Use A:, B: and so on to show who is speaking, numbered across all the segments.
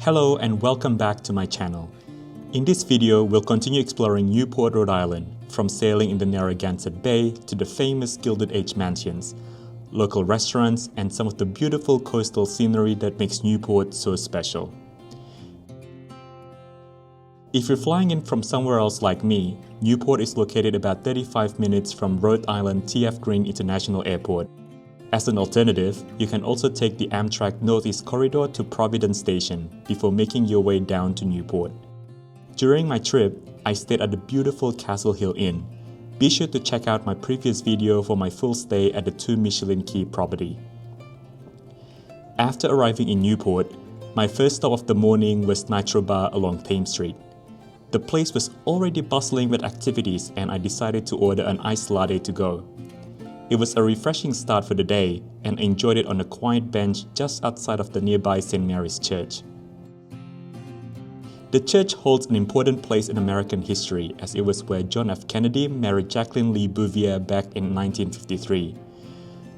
A: Hello and welcome back to my channel. In this video, we'll continue exploring Newport, Rhode Island, from sailing in the Narragansett Bay to the famous Gilded Age mansions, local restaurants, and some of the beautiful coastal scenery that makes Newport so special. If you're flying in from somewhere else like me, Newport is located about 35 minutes from Rhode Island TF Green International Airport. As an alternative, you can also take the Amtrak Northeast Corridor to Providence Station before making your way down to Newport. During my trip, I stayed at the beautiful Castle Hill Inn. Be sure to check out my previous video for my full stay at the 2 Michelin Key property. After arriving in Newport, my first stop of the morning was Nitro Bar along Thames Street. The place was already bustling with activities and I decided to order an iced latte to go. It was a refreshing start for the day and enjoyed it on a quiet bench just outside of the nearby St. Mary's Church. The church holds an important place in American history as it was where John F. Kennedy married Jacqueline Lee Bouvier back in 1953.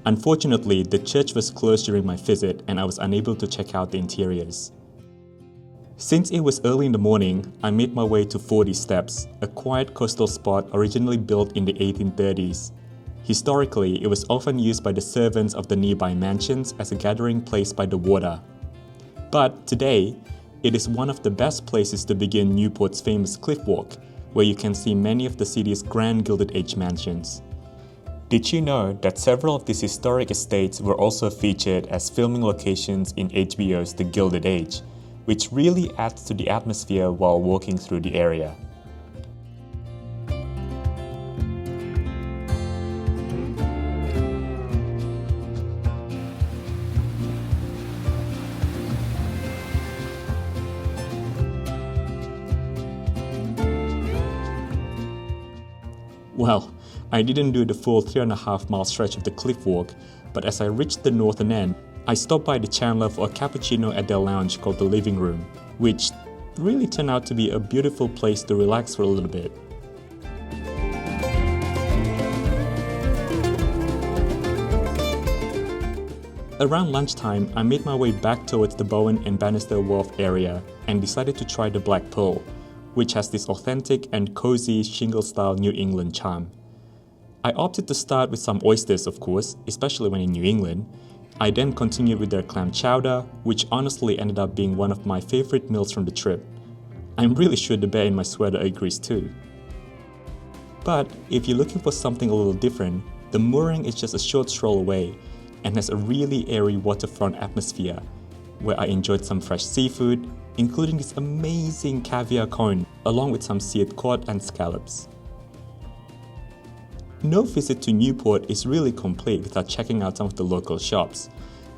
A: Unfortunately, the church was closed during my visit and I was unable to check out the interiors. Since it was early in the morning, I made my way to 40 Steps, a quiet coastal spot originally built in the 1830s. Historically, it was often used by the servants of the nearby mansions as a gathering place by the water. But today, it is one of the best places to begin Newport's famous cliff walk, where you can see many of the city's grand Gilded Age mansions. Did you know that several of these historic estates were also featured as filming locations in HBO's The Gilded Age, which really adds to the atmosphere while walking through the area. Well, I didn't do the full 3.5-mile stretch of the cliff walk, but as I reached the northern end, I stopped by the Chanler for a cappuccino at their lounge called the Living Room, which really turned out to be a beautiful place to relax for a little bit. Around lunchtime, I made my way back towards the Bowen and Bannister Wharf area and decided to try the Black Pearl, which has this authentic and cozy shingle-style New England charm. I opted to start with some oysters, of course, especially when in New England. I then continued with their clam chowder, which honestly ended up being one of my favorite meals from the trip. I'm really sure the bear in my sweater agrees too. But if you're looking for something a little different, the mooring is just a short stroll away and has a really airy waterfront atmosphere, where I enjoyed some fresh seafood, including this amazing caviar cone, along with some seared cod and scallops. No visit to Newport is really complete without checking out some of the local shops.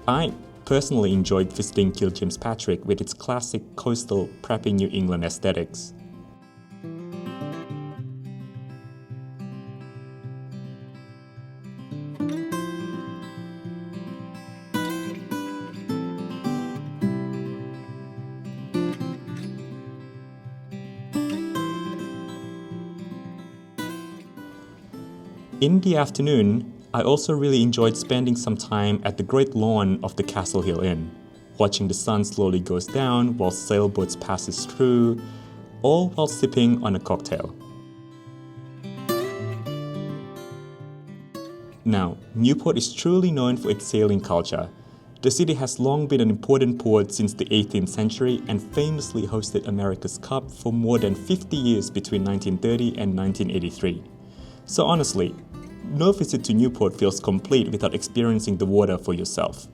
A: I personally enjoyed visiting Kiel James Patrick with its classic coastal preppy New England aesthetics. In the afternoon, I also really enjoyed spending some time at the great lawn of the Castle Hill Inn, watching the sun slowly goes down while sailboats passes through, all while sipping on a cocktail. Now, Newport is truly known for its sailing culture. The city has long been an important port since the 18th century and famously hosted America's Cup for more than 50 years between 1930 and 1983. So honestly, no visit to Newport feels complete without experiencing the water for yourself.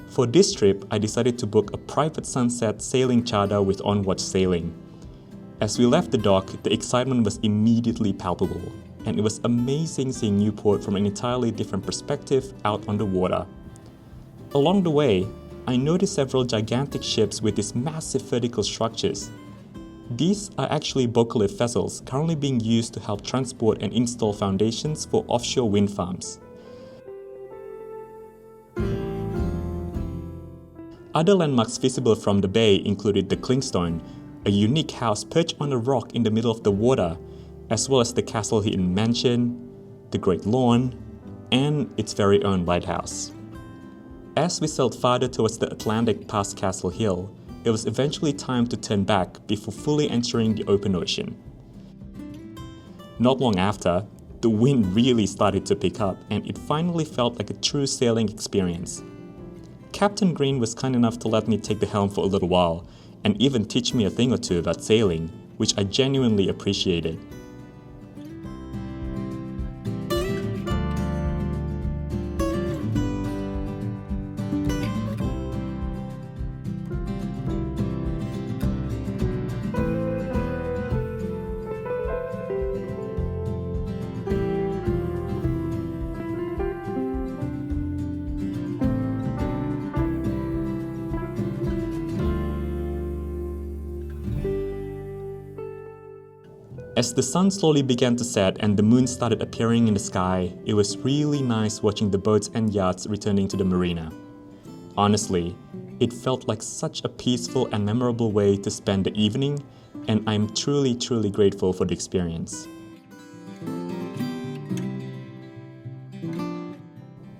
A: For this trip, I decided to book a private sunset sailing charter with on-watch sailing. As we left the dock, the excitement was immediately palpable, and it was amazing seeing Newport from an entirely different perspective out on the water. Along the way, I noticed several gigantic ships with these massive vertical structures. These are actually boat-lift vessels currently being used to help transport and install foundations for offshore wind farms. Other landmarks visible from the bay included the Clingstone, a unique house perched on a rock in the middle of the water, as well as the Castle Hill Mansion, the Great Lawn, and its very own lighthouse. As we sailed farther towards the Atlantic past Castle Hill, it was eventually time to turn back before fully entering the open ocean. Not long after, the wind really started to pick up and it finally felt like a true sailing experience. Captain Green was kind enough to let me take the helm for a little while and even teach me a thing or two about sailing, which I genuinely appreciated. As the sun slowly began to set and the moon started appearing in the sky, it was really nice watching the boats and yachts returning to the marina. Honestly, it felt like such a peaceful and memorable way to spend the evening, and I'm truly grateful for the experience.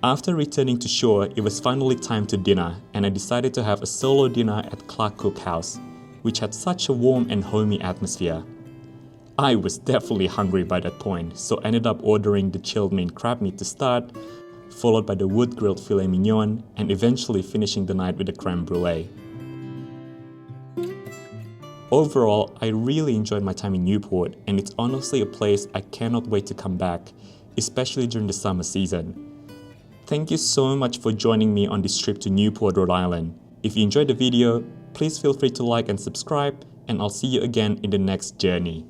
A: After returning to shore, it was finally time to dinner, and I decided to have a solo dinner at Clarke Cooke house, which had such a warm and homey atmosphere. I was definitely hungry by that point, so I ended up ordering the chilled Maine crab meat to start, followed by the wood-grilled filet mignon, and eventually finishing the night with a creme brulee. Overall, I really enjoyed my time in Newport, and it's honestly a place I cannot wait to come back, especially during the summer season. Thank you so much for joining me on this trip to Newport, Rhode Island. If you enjoyed the video, please feel free to like and subscribe, and I'll see you again in the next journey.